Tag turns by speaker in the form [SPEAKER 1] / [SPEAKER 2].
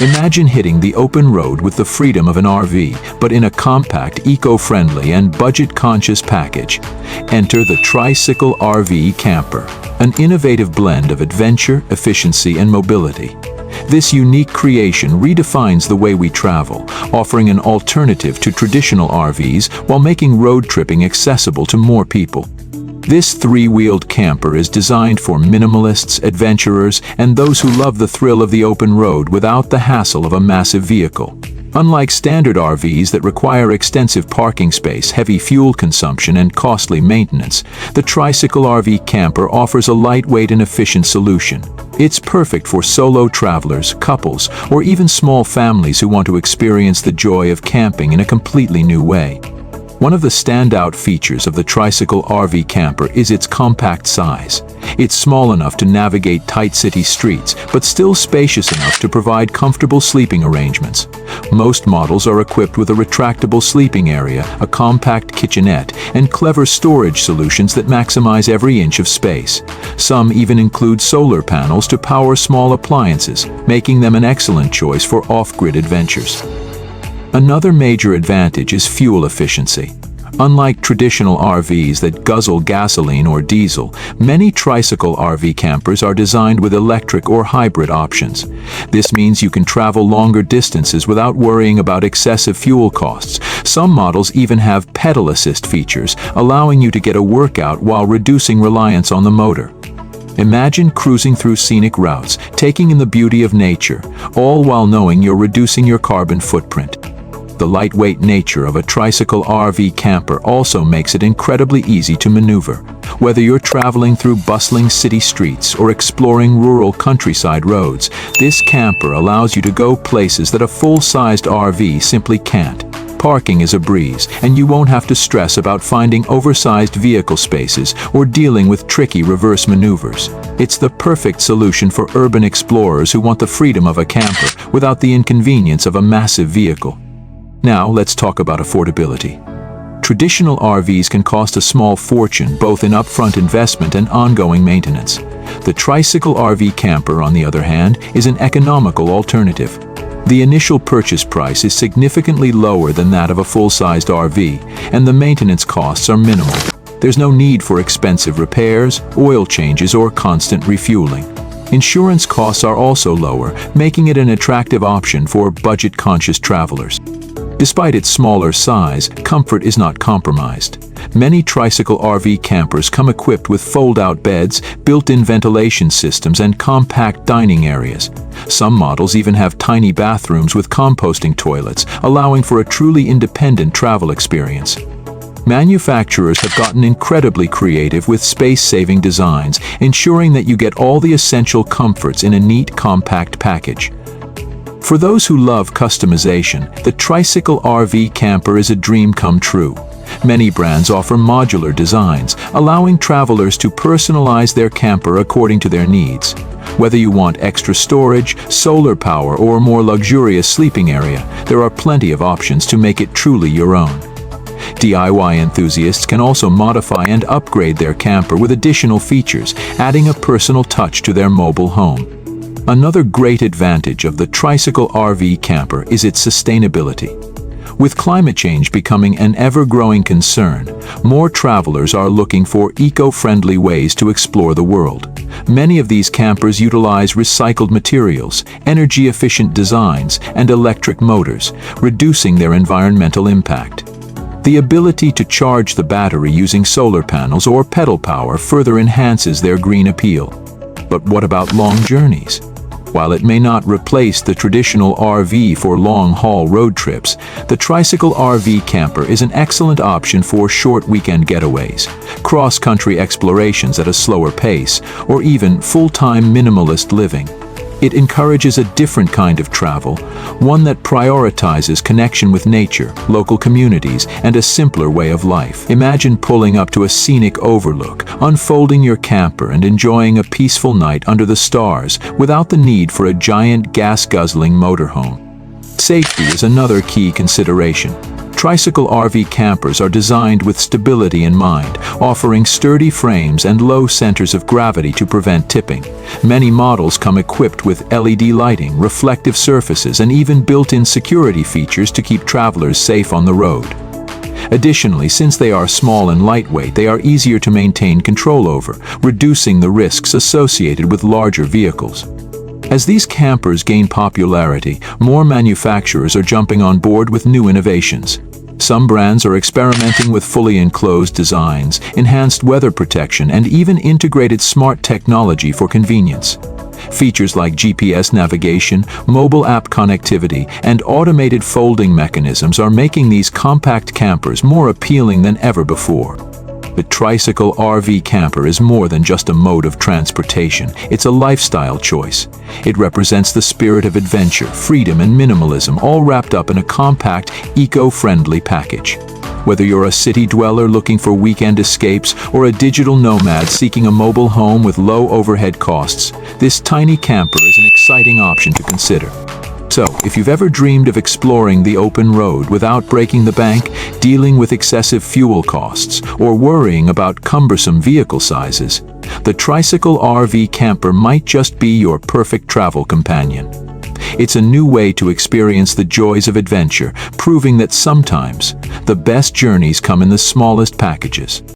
[SPEAKER 1] Imagine hitting the open road with the freedom of an RV, but in a compact, eco-friendly, and budget-conscious package. Enter the Tricycle RV Camper, an innovative blend of adventure, efficiency, and mobility. This unique creation redefines the way we travel, offering an alternative to traditional RVs while making road tripping accessible to more people. This three-wheeled camper is designed for minimalists, adventurers, and those who love the thrill of the open road without the hassle of a massive vehicle. Unlike standard RVs that require extensive parking space, heavy fuel consumption, and costly maintenance, the Tricycle RV Camper offers a lightweight and efficient solution. It's perfect for solo travelers, couples, or even small families who want to experience the joy of camping in a completely new way. One of the standout features of the Tricycle RV Camper is its compact size. It's small enough to navigate tight city streets, but still spacious enough to provide comfortable sleeping arrangements. Most models are equipped with a retractable sleeping area, a compact kitchenette, and clever storage solutions that maximize every inch of space. Some even include solar panels to power small appliances, making them an excellent choice for off-grid adventures. Another major advantage is fuel efficiency. Unlike traditional RVs that guzzle gasoline or diesel, many Tricycle RV campers are designed with electric or hybrid options. This means you can travel longer distances without worrying about excessive fuel costs. Some models even have pedal assist features, allowing you to get a workout while reducing reliance on the motor. Imagine cruising through scenic routes, taking in the beauty of nature, all while knowing you're reducing your carbon footprint. The lightweight nature of a Tricycle RV camper also makes it incredibly easy to maneuver. Whether you're traveling through bustling city streets or exploring rural countryside roads, this camper allows you to go places that a full-sized RV simply can't. Parking is a breeze, and you won't have to stress about finding oversized vehicle spaces or dealing with tricky reverse maneuvers. It's the perfect solution for urban explorers who want the freedom of a camper without the inconvenience of a massive vehicle. Now, let's talk about affordability. Traditional RVs can cost a small fortune, both in upfront investment and ongoing maintenance. The Tricycle RV Camper, on the other hand, is an economical alternative. The initial purchase price is significantly lower than that of a full-sized RV, and the maintenance costs are minimal. There's no need for expensive repairs, oil changes, or constant refueling. Insurance costs are also lower, making it an attractive option for budget-conscious travelers. Despite its smaller size, comfort is not compromised. Many Tricycle RV campers come equipped with fold-out beds, built-in ventilation systems, and compact dining areas. Some models even have tiny bathrooms with composting toilets, allowing for a truly independent travel experience. Manufacturers have gotten incredibly creative with space-saving designs, ensuring that you get all the essential comforts in a neat, compact package. For those who love customization, the Tricycle RV Camper is a dream come true. Many brands offer modular designs, allowing travelers to personalize their camper according to their needs. Whether you want extra storage, solar power, or a more luxurious sleeping area, there are plenty of options to make it truly your own. DIY enthusiasts can also modify and upgrade their camper with additional features, adding a personal touch to their mobile home. Another great advantage of the Tricycle RV Camper is its sustainability. With climate change becoming an ever-growing concern, more travelers are looking for eco-friendly ways to explore the world. Many of these campers utilize recycled materials, energy-efficient designs, and electric motors, reducing their environmental impact. The ability to charge the battery using solar panels or pedal power further enhances their green appeal. But what about long journeys? While it may not replace the traditional RV for long-haul road trips, the Tricycle RV Camper is an excellent option for short weekend getaways, cross-country explorations at a slower pace, or even full-time minimalist living. It encourages a different kind of travel, one that prioritizes connection with nature, local communities, and a simpler way of life. Imagine pulling up to a scenic overlook, unfolding your camper, and enjoying a peaceful night under the stars without the need for a giant gas-guzzling motorhome. Safety is another key consideration. Tricycle RV campers are designed with stability in mind, offering sturdy frames and low centers of gravity to prevent tipping. Many models come equipped with LED lighting, reflective surfaces, and even built-in security features to keep travelers safe on the road. Additionally, since they are small and lightweight, they are easier to maintain control over, reducing the risks associated with larger vehicles. As these campers gain popularity, more manufacturers are jumping on board with new innovations. Some brands are experimenting with fully enclosed designs, enhanced weather protection, and even integrated smart technology for convenience. Features like GPS navigation, mobile app connectivity, and automated folding mechanisms are making these compact campers more appealing than ever before. The Tricycle RV Camper is more than just a mode of transportation. It's a lifestyle choice. It represents the spirit of adventure, freedom, and minimalism, all wrapped up in a compact, eco-friendly package. Whether you're a city dweller looking for weekend escapes or a digital nomad seeking a mobile home with low overhead costs, this tiny camper is an exciting option to consider. So, if you've ever dreamed of exploring the open road without breaking the bank, dealing with excessive fuel costs, or worrying about cumbersome vehicle sizes, the Tricycle RV Camper might just be your perfect travel companion. It's a new way to experience the joys of adventure, proving that sometimes the best journeys come in the smallest packages.